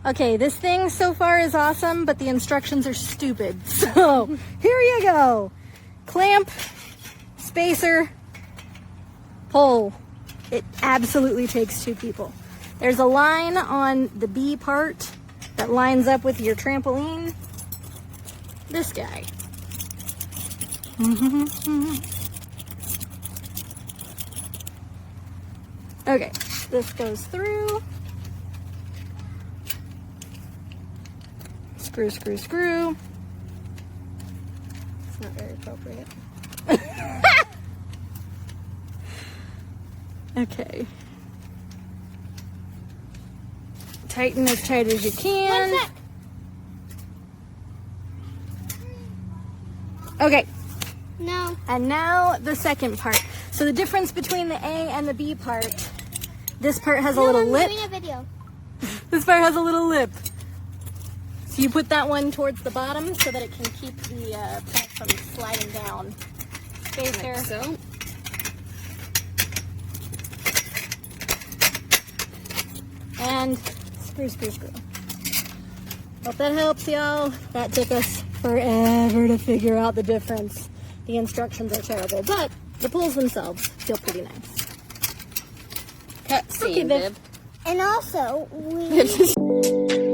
Okay, this thing so far is awesome, but the instructions are stupid. So here you go. Clamp, spacer, pull. It absolutely takes 2 people. There's a line on the B part that lines up with your trampoline. This guy. Okay, this goes through. Screw, screw, screw. It's not very appropriate. Okay. Tighten as tight as you can. Okay. No. And now the second part. So the difference between the A and the B part, this part has a little lip. I'm doing a video. This part has a little lip. So you put that one towards the bottom so that it can keep the plant from sliding down. Spacer. Like so. And screw, screw, screw. Hope that helps, y'all. That took us forever to figure out the difference. The instructions are terrible, but the pulls themselves feel pretty nice. Cut scene, Okay, Bib. And also, we...